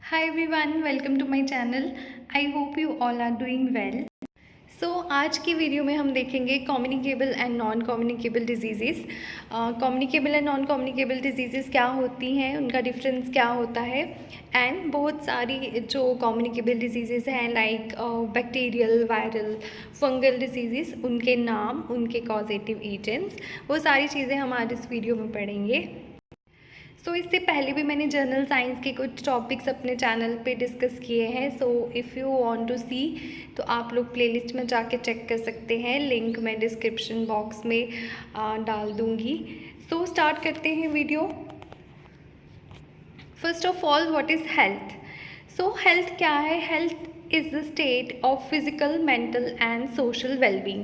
Hi everyone, welcome to my channel. I hope you all are doing well. आज की video में हम देखेंगे communicable and non communicable diseases. Communicable and non communicable diseases क्या होती हैं, उनका डिफरेंस क्या होता है, एंड बहुत सारी जो कम्युनिकेबल डिजीज़ेस हैं like bacterial, viral, fungal diseases, उनके नाम, उनके कॉजेटिव एजेंट्स, वो सारी चीज़ें हम आज इस वीडियो में पढ़ेंगे। इससे पहले भी मैंने जनरल साइंस के कुछ टॉपिक्स अपने चैनल पे डिस्कस किए हैं। इफ़ यू वांट टू सी तो आप लोग प्लेलिस्ट में जाके चेक कर सकते हैं, लिंक मैं डिस्क्रिप्शन बॉक्स में डाल दूँगी। स्टार्ट करते हैं video. First of all, what is health? Health क्या है? Health is the state of physical, mental and social wellbeing.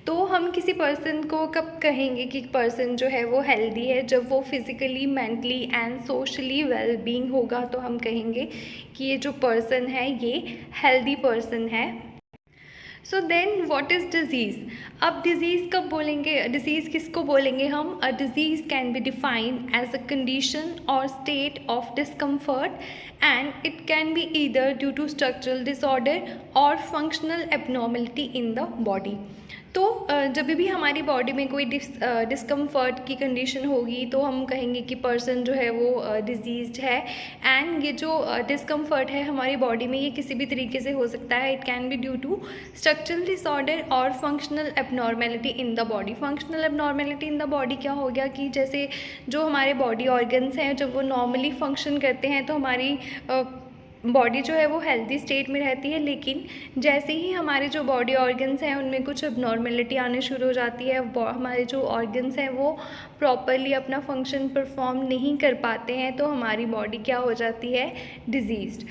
तो हम किसी पर्सन को कब कहेंगे कि पर्सन जो है वो हेल्दी है? जब वो physically, mentally and socially wellbeing होगा तो हम कहेंगे कि ये जो पर्सन है ये हेल्दी पर्सन है। Then what is disease? अब डिज़ीज़ कब बोलेंगे? डिज़ीज़ किसको बोलेंगे हम? A disease can be defined as a condition और state of discomfort and it can be either due to structural disorder और functional abnormality in the body. जब भी हमारी बॉडी में कोई डिस्कम्फर्ट की कंडीशन होगी तो हम कहेंगे कि पर्सन जो है वो डिजीज़्ड है। एंड ये जो डिस्कम्फर्ट है हमारी बॉडी में, ये किसी भी तरीके से हो सकता है। It can be due to structural disorder और functional abnormality in the body. Functional abnormality in the body क्या हो गया कि जैसे जो हमारे बॉडी ऑर्गन्स हैं जब वो नॉर्मली फंक्शन करते हैं तो हमारी बॉडी जो है वो हेल्दी स्टेट में रहती है, लेकिन जैसे ही हमारे जो बॉडी ऑर्गन्स हैं उनमें कुछ अबनॉर्मेलिटी आने शुरू हो जाती है, हमारे जो ऑर्गन्स हैं वो प्रॉपरली अपना फंक्शन परफॉर्म नहीं कर पाते हैं, तो हमारी बॉडी क्या हो जाती है? डिजीज़्ड।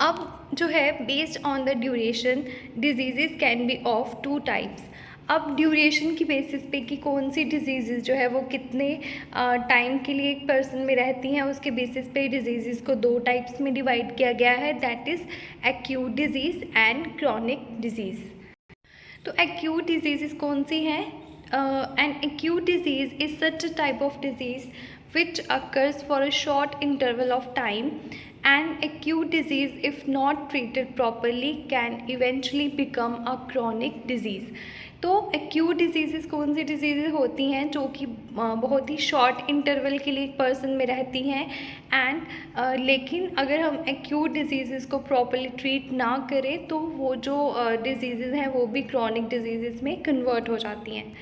अब जो है based on the duration, disease can be of two types. अब ड्यूरेशन की बेसिस पे कि कौन सी डिजीज़ जो है वो कितने टाइम के लिए एक पर्सन में रहती हैं, उसके बेसिस पे डिजीज़ को दो टाइप्स में डिवाइड किया गया है, that is acute disease and chronic disease. तो एक्यूट डिजीज़ कौन सी हैं? An acute disease is such a type of disease which occurs for a short interval of time. An acute disease, if not treated properly, can eventually become a chronic disease. तो acute disease कौन सी disease होती हैं जो कि बहुत ही short interval के लिए एक पर्सन में रहती हैं, एंड लेकिन अगर हम एक्यूट डिजीज़ को प्रॉपरली ट्रीट ना करें तो वो जो डिजीज़ हैं वो भी क्रॉनिक डिजीज़ में कन्वर्ट हो जाती हैं।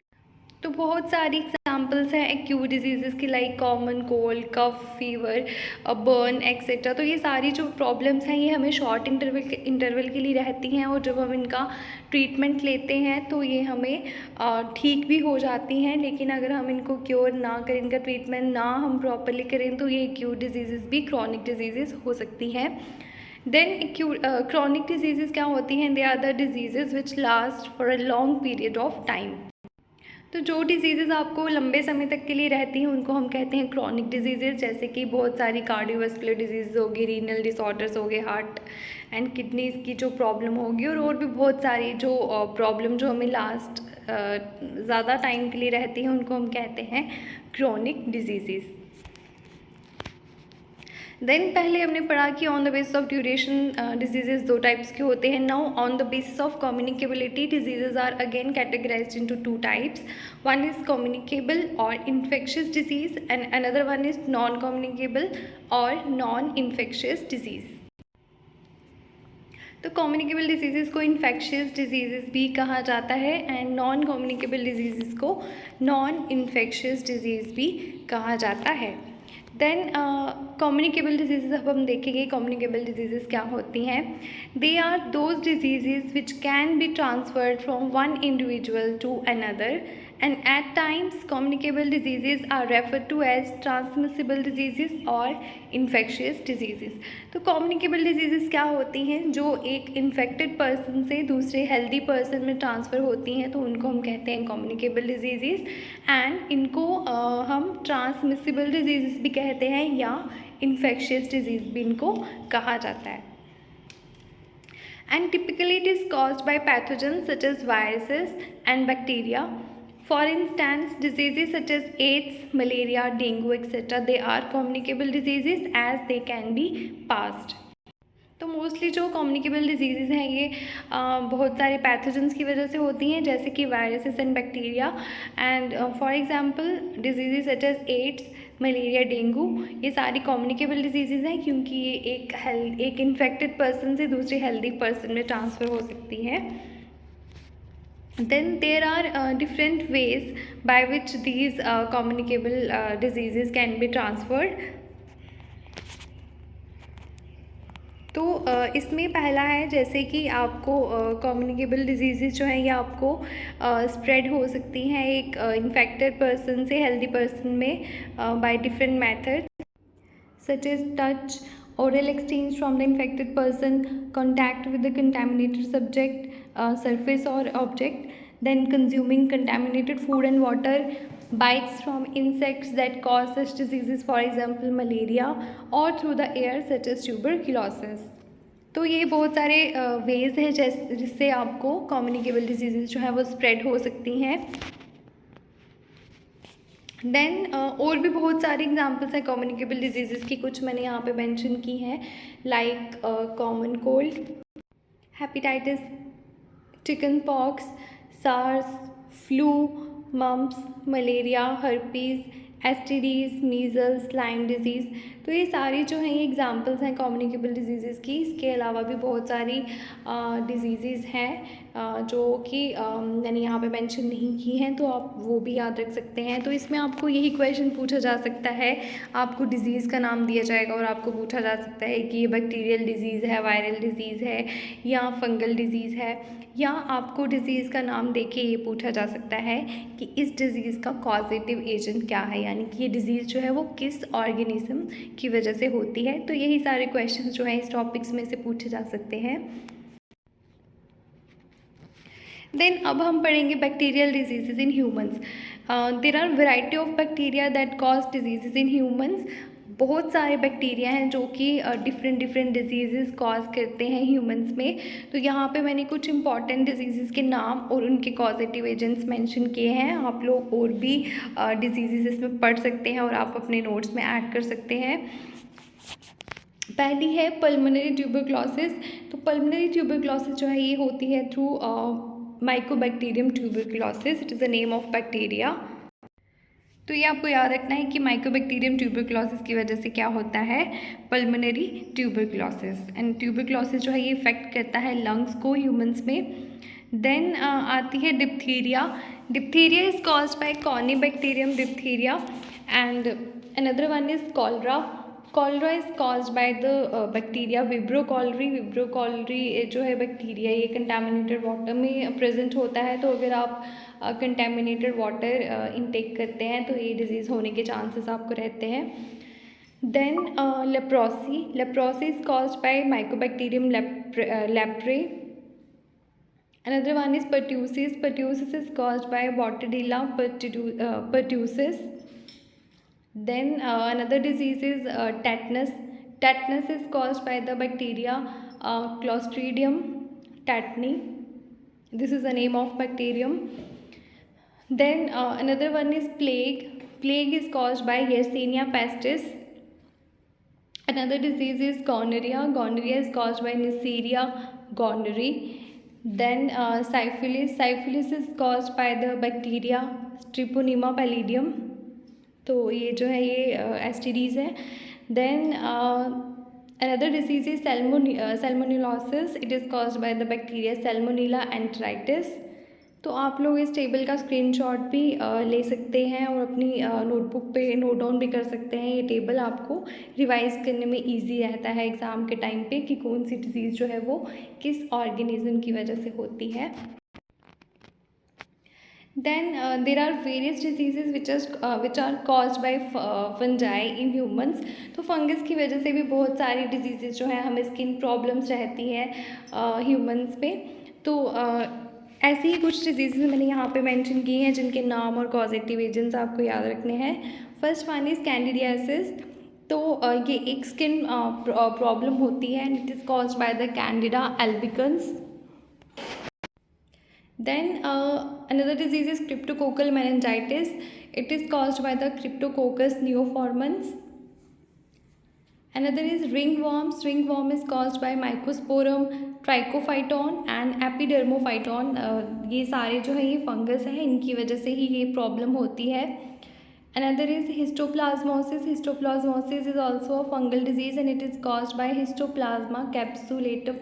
तो बहुत सारी एग्जांपल्स हैं एक्यूट डिजीज़ की, लाइक कॉमन कोल्ड, कफ, फीवर, बर्न एक्सेट्रा। तो ये सारी जो प्रॉब्लम्स हैं ये हमें शॉर्ट इंटरवल के लिए रहती हैं, और जब हम इनका ट्रीटमेंट लेते हैं तो ये हमें ठीक भी हो जाती हैं। लेकिन अगर हम इनको क्योर ना करें, इनका ट्रीटमेंट ना हम प्रॉपरली करें तो ये एक्यूट डिजीज़ भी क्रॉनिक डिजीज़ हो सकती हैं। देन क्रॉनिक डिजीज़ क्या होती हैं? They are the disease which last for a long period of time. तो जो डिजीज़ आपको लंबे समय तक के लिए रहती हैं उनको हम कहते हैं क्रॉनिक डिजीज़, जैसे कि बहुत सारी कार्डियोवास्कुलर डिजीज़ होगी, रीनल डिसऑर्डर्स हो गए, हार्ट एंड किडनीज़ की जो प्रॉब्लम होगी, और भी बहुत सारी जो प्रॉब्लम जो हमें लास्ट ज़्यादा टाइम के लिए रहती हैं उनको हम कहते हैं क्रॉनिक डिजीज़। देन पहले हमने पढ़ा कि on the basis of duration disease दो टाइप्स के होते हैं। Now on the basis of communicability disease are again categorized into two types. One is communicable और infectious disease and another one is non communicable और non infectious disease. तो communicable disease को infectious disease भी कहा जाता है, and non communicable disease को non infectious disease भी कहा जाता है। देन कम्युनिकेबल डिजीज़ अब हम देखेंगे कम्युनिकेबल डिजीज़ क्या होती हैं। They are those disease which can be transferred from one individual to another, and at times communicable disease are refer to as transmissible disease और इन्फेक्शियस डिजीज़। तो communicable disease क्या होती हैं? जो एक इन्फेक्टेड पर्सन से दूसरे हेल्दी पर्सन में ट्रांसफ़र होती हैं तो उनको हम कहते हैं कम्युनिकेबल डिजीज़, एंड इनको हम ट्रांसमिसिबल डिजीज़ भी कहते हैं या इन्फेक्शियस डिजीज़ भी इनको कहा जाता है। And typically it is caused by pathogens such as viruses and bacteria. For instance, diseases such as AIDS, malaria, dengue, etc. they are communicable diseases as they can be passed. तो mostly जो communicable disease हैं ये बहुत सारे pathogens की वजह से होती हैं, जैसे कि viruses and bacteria. And for example disease such as AIDS, malaria, dengue, ये सारी कम्युनिकेबल डिजीज़ हैं क्योंकि ये एक इन्फेक्टेड पर्सन से दूसरे हेल्दी पर्सन में ट्रांसफ़र हो सकती है। Then there are different ways by which these communicable diseases can be transferred. तो इसमें पहला है जैसे कि आपको कम्युनिकेबल डिजीज़ जो हैं ये आपको स्प्रेड हो सकती हैं एक इन्फेक्टेड पर्सन से हेल्दी पर्सन में by different method such as touch, oral exchange from the infected person, contact with the contaminated subject, surface or object, then consuming contaminated food and water, bites from insects that cause such diseases, for example malaria, or through the air such as tuberculosis. तो ये बहुत सारे ways हैं जिससे आपको communicable disease जो है वो स्प्रेड हो सकती हैं। देन और भी बहुत सारी एग्जांपल्स हैं कम्युनिकेबल डिजीज़ की, कुछ मैंने यहाँ पे मेंशन की हैं, like common cold, hepatitis, chicken pox, SARS, flu, mumps, malaria, herpes, STDs, measles, Lyme disease. तो ये सारी जो हैं ये एग्जांपल्स हैं कम्युनिकेबल डिजीज़ की। इसके अलावा भी बहुत सारी डिजीज़ हैं जो कि मैंने यहाँ पे मेंशन नहीं की हैं, तो आप वो भी याद रख सकते हैं। तो इसमें आपको यही क्वेश्चन पूछा जा सकता है, आपको डिज़ीज़ का नाम दिया जाएगा और आपको पूछा जा सकता है कि ये बैक्टीरियल डिज़ीज़ है, वायरल डिज़ीज़ है या फंगल डिज़ीज़ है, या आपको डिज़ीज़ का नाम देके ये पूछा जा सकता है कि इस डिज़ीज़ का कॉजेटिव एजेंट क्या है, यानी कि ये डिज़ीज़ जो है वो किस ऑर्गेनिज्म की वजह से होती है। तो यही सारे क्वेश्चंस जो हैं इस टॉपिक्स में से पूछे जा सकते हैं। देन अब हम पढ़ेंगे bacterial disease in humans. There are variety of bacteria that cause disease in humans. बहुत सारे बैक्टीरिया हैं जो कि डिफरेंट डिजीज़ कॉज करते हैं ह्यूमंस में। तो यहाँ पे मैंने कुछ इंपॉर्टेंट डिजीज़ के नाम और उनके कॉजेटिव एजेंट्स मेंशन किए हैं। आप लोग और भी डिजीज़ इसमें पढ़ सकते हैं और आप अपने नोट्स में ऐड कर सकते हैं। पहली है पल्मोनरी ट्यूबरक्लोसिस। तो पल्मोनरी ट्यूबरक्लोसिस जो है ये होती है through Mycobacterium tuberculosis. It is the name of bacteria. तो ये आपको याद रखना है कि माइकोबैक्टीरियम ट्यूबरक्लोसिस की वजह से क्या होता है, पल्मोनरी ट्यूबरक्लोसिस। एंड ट्यूबरक्लोसिस जो है ये इफेक्ट करता है लंग्स को ह्यूमंस में। देन आती है diphtheria. Diphtheria is caused by corynebacterium diphtheria and another one is cholera. Cholera is caused by the bacteria vibrio cholerae. Vibrio cholerae जो है बैक्टीरिया ये कंटामिनेटेड वाटर में प्रेजेंट होता है। तो अगर आप कंटेमिनेटेड वाटर इनटेक करते हैं तो ये डिजीज़ होने के चांसेस आपको रहते हैं। Then leprosy. Leprosy is caused by mycobacterium leprae. Another one is pertussis. Pertussis is caused by Botrytis pertussis. Then another disease is tetanus. Tetanus is caused by the bacteria Clostridium tetani. This is the name of bacterium. Then another one is plague. Plague is caused by Yersinia pestis. Another disease is gonorrhea. Gonorrhea is caused by Neisseria gonorrhoeae. Then syphilis. Syphilis is caused by the bacteria Treponema pallidum. तो ये जो है ये STDs है। Then another disease is salmonellosis. It is caused by the bacteria salmonella enteritis. तो आप लोग इस टेबल का स्क्रीनशॉट भी ले सकते हैं और अपनी नोटबुक पे नोट डाउन भी कर सकते हैं। ये टेबल आपको रिवाइज करने में इजी रहता है एग्ज़ाम के टाइम पे कि कौन सी डिजीज़ जो है वो किस ऑर्गेनिज्म की वजह से होती है। Then there are various diseases which are caused by fungi in humans. तो फंगस की वजह से भी बहुत सारी डिजीज़ जो हैं हमें स्किन प्रॉब्लम्स रहती हैं ह्यूमंस पे। तो ऐसी ही कुछ डिजीज़ मैंने यहाँ पे मेंशन की हैं जिनके नाम और कॉजेटिव एजेंट्स आपको याद रखने हैं। First one is candidiasis. तो ये एक स्किन प्रॉब्लम होती है and it is caused by the Candida albicans. Then another disease is cryptococcal meningitis. It is caused by the Cryptococcus neoformans. Another is ringworms. Ringworm is caused by Mycosporum, Trichophyton and Epidermophyton. ये सारे जो है ये fungus है, इनकी वजह से ही ये प्रॉब्लम होती है. Another is histoplasmosis. Histoplasmosis is also a fungal disease and it is caused by Histoplasma capsulatum.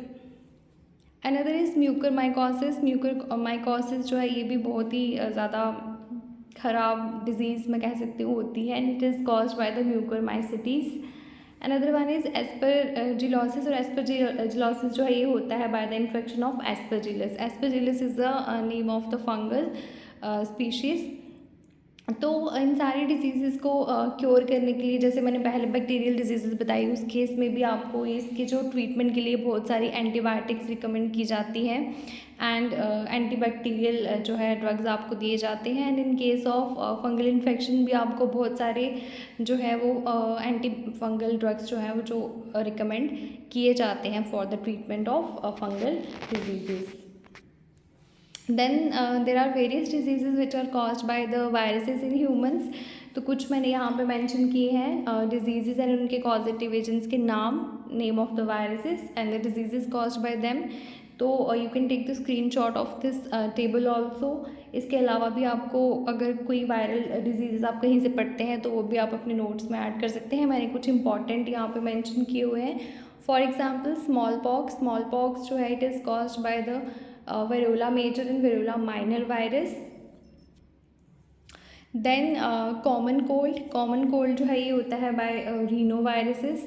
Another is mucormycosis. Mucormycosis जो है ये भी बहुत ही ज़्यादा ख़राब डिजीज़ मैं कह सकती हूँ होती है, and it is caused by the mucormycetes. Another one is aspergillosis. और एस्परजिलोसिस जो है ये होता है by the infection of aspergillus. Aspergillus is the name of the fungal species. तो इन सारी डिजीज़ को क्योर करने के लिए, जैसे मैंने पहले बैक्टीरियल डिजीज़ बताई, उस केस में भी आपको इसके जो ट्रीटमेंट के लिए बहुत सारी एंटीबायोटिक्स रिकमेंड की जाती हैं, एंड एंटीबैक्टीरियल जो है ड्रग्स आपको दिए जाते हैं. And in case of fungal infection भी आपको बहुत सारे जो है वो एंटी फंगल ड्रग्स जो है वो जो रिकमेंड किए जाते हैं for the treatment of fungal disease. Then there are various diseases which are caused by the viruses in humans. तो कुछ मैंने यहाँ पे मेंशन किए हैं डिजीज़ एंड उनके कॉजेटिव एजेंट्स के नाम, name of the viruses and the disease caused by them. तो you can take the screenshot of this table also. इसके अलावा भी आपको अगर कोई वायरल डिजीज़ आप कहीं से पढ़ते हैं तो वो भी आप अपने नोट्स में ऐड कर सकते हैं. मैंने कुछ इंपॉर्टेंट यहाँ पे मेंशन किए हुए हैं. फॉर एग्जांपल स्मॉल पॉक्स जो है it is caused by the variola major and variola minor virus. Then common cold जो है ये होता है by rhinoviruses.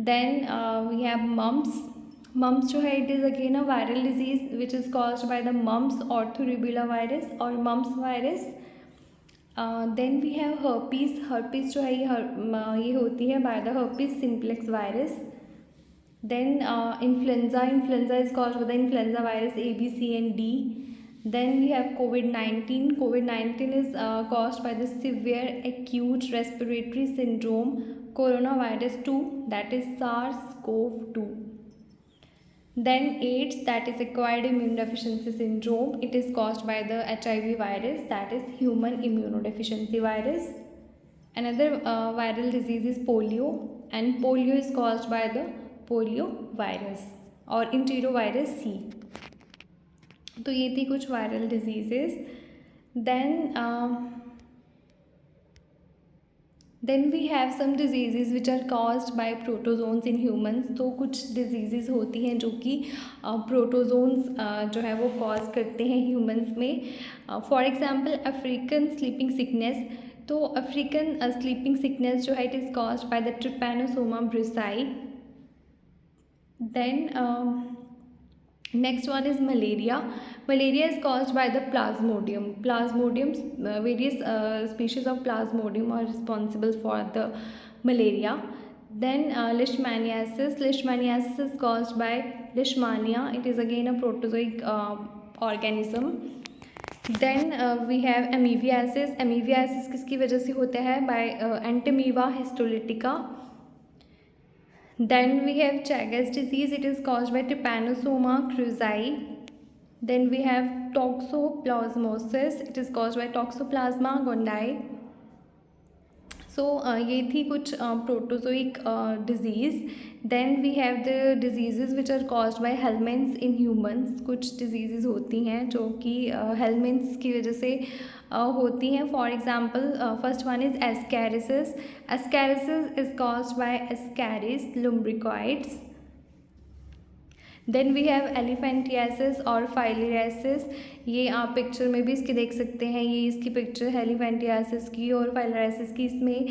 Then we have mumps जो है it is again a viral disease which is caused by the mumps orthorubella virus or mumps virus. Then we have herpes जो है ये होती है by the herpes simplex virus. Then influenza is caused by the influenza virus A, B, C and D. Then we have COVID-19 is caused by the severe acute respiratory syndrome coronavirus 2, that is SARS-CoV-2. Then AIDS, that is acquired immune deficiency syndrome. It is caused by the HIV virus, that is human immunodeficiency virus. Another viral disease is polio, and polio is caused by the polio virus और enterovirus C. तो ये थी कुछ viral diseases. Then we have some diseases which are caused by protozoans in humans. तो कुछ diseases होती हैं जो कि प्रोटोजोन्स जो है वो कॉज करते हैं ह्यूमंस में. For example African sleeping sickness. तो अफ्रीकन स्लीपिंग सिकनेस जो है it is caused by the trypanosoma brucei. Then next one is malaria. Malaria is caused by the plasmodium. Various species of plasmodium are responsible for the malaria. Then leishmaniasis. Leishmaniasis is caused by leishmania. It is again a protozoic organism. Then we have amoebiasis. Amoebiasis किसकी वजह से होता है? by Entamoeba histolytica. Then we have Chagas disease. It is caused by Trypanosoma cruzi. Then we have toxoplasmosis. It is caused by Toxoplasma gondii. So ये थी कुछ protozoic disease. Then we have the disease which are caused by helminths in humans. कुछ disease होती हैं जो कि helminths की वजह से होती हैं. For example first one is ascariasis. Ascariasis is caused by ascaris lumbricoides. Then we have elephantiasis और फाइलेरियासिस. ये आप पिक्चर में भी इसकी देख सकते हैं. ये इसकी पिक्चर है एलिफेंटियासिस की और फाइलेरियासिस की. इसमें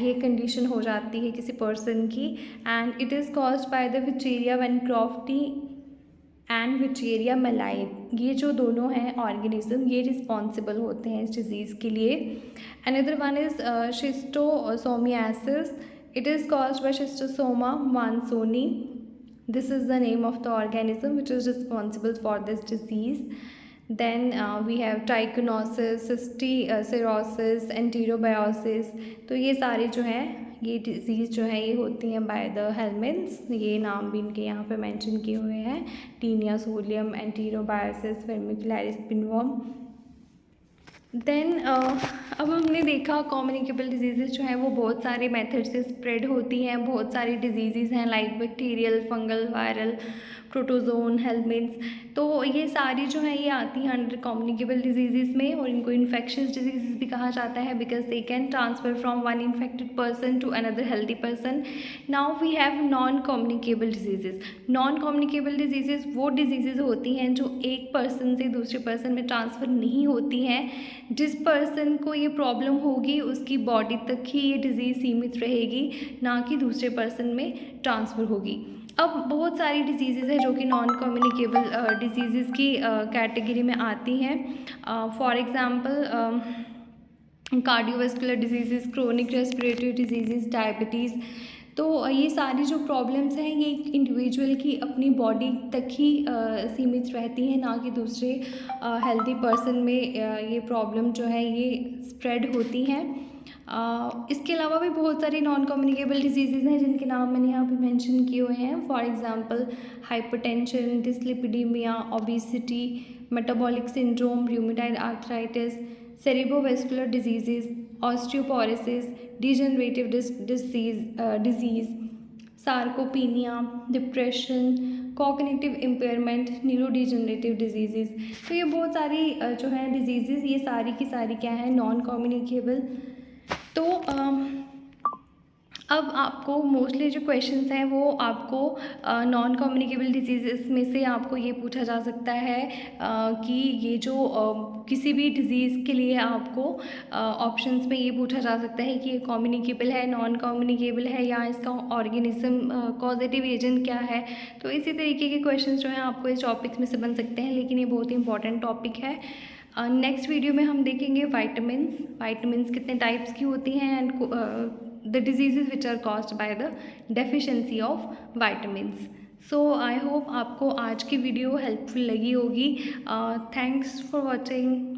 ये कंडीशन हो जाती है किसी पर्सन की, and it is caused by the wuchereria bancrofti and wuchereria malayi. ये जो दोनों हैं ऑर्गेनिज्म ये रिस्पॉन्सिबल होते हैं इस डिज़ीज़ के लिए. Another one is schistosomiasis. It is caused by schistosoma mansoni. This is the name of the organism which is responsible for this disease. Then we have trichinosis, cirrhosis, enterobiosis. तो ये सारे जो हैं ये डिजीज़ जो है ये होती हैं बाय द हेलमिन्थ्स, ये नाम भी इनके यहाँ पे मेंशन किए हुए हैं, टीनिया सोलियम, एंटीरोबायोसिस, वर्मिकुलरिस पिनवर्म। देन अब हमने देखा कम्युनिकेबल डिजीज़ जो हैं वो बहुत सारे मेथड से स्प्रेड होती हैं, बहुत सारी डिजीज़ हैं like bacterial, fungal, viral, protozoan, helminths. तो ये सारी जो हैं ये आती हैं अंडर कम्युनिकेबल डिजीज़ में, और इनको इन्फेक्शियस डिजीज़ भी कहा जाता है because they can transfer from one infected person to another healthy person. Now we have non communicable disease. Non communicable disease वो डिजीज़ होती हैं जो एक पर्सन से दूसरे पर्सन में ट्रांसफ़र नहीं होती हैं। जिस पर्सन को ये प्रॉब्लम होगी उसकी बॉडी तक ही ये डिज़ीज़ सीमित रहेगी, ना कि दूसरे पर्सन में ट्रांसफ़र होगी। अब बहुत सारी डिजीज़ हैं जो कि नॉन कम्युनिकेबल डिजीज़ की कैटेगरी में आती हैं। For example cardiovascular disease, chronic respiratory disease, diabetes. तो ये सारी जो प्रॉब्लम्स हैं ये इंडिविजुअल की अपनी बॉडी तक ही सीमित रहती हैं, ना कि दूसरे हेल्दी पर्सन में ये प्रॉब्लम जो है ये स्प्रेड होती हैं। इसके अलावा भी बहुत सारी नॉन कम्युनिकेबल डिजीज़ हैं जिनके नाम मैंने यहाँ पे मेंशन किए हुए हैं। For example hypertension, dyslipidemia, obesity, metabolic syndrome, rheumatoid arthritis, cerebrovascular disease, osteoporosis, degenerative disease, sarcopenia, depression, cognitive impairment, neurodegenerative disease. तो ये बहुत सारी जो है डिजीज़, ये सारी की सारी क्या है, नॉन कम्युनिकेबल। तो अब आपको मोस्टली जो क्वेश्चंस हैं वो आपको नॉन कम्युनिकेबल डिजीज़ में से आपको ये पूछा जा सकता है कि ये जो किसी भी डिज़ीज़ के लिए आपको ऑप्शंस में ये पूछा जा सकता है कि ये कम्युनिकेबल है, नॉन कम्युनिकेबल है, या इसका ऑर्गेनिज्म कॉजेटिव एजेंट क्या है। तो इसी तरीके के क्वेश्चंस जो हैं आपको इस टॉपिक्स में से बन सकते हैं, लेकिन ये बहुत ही इंपॉर्टेंट टॉपिक है। नेक्स्ट वीडियो में हम देखेंगे वाइटामिन्स कितने टाइप्स की होती हैं, and the diseases which are caused by the deficiency of vitamins. So I hope आपको आज की वीडियो हेल्पफुल लगी होगी। Thanks for watching.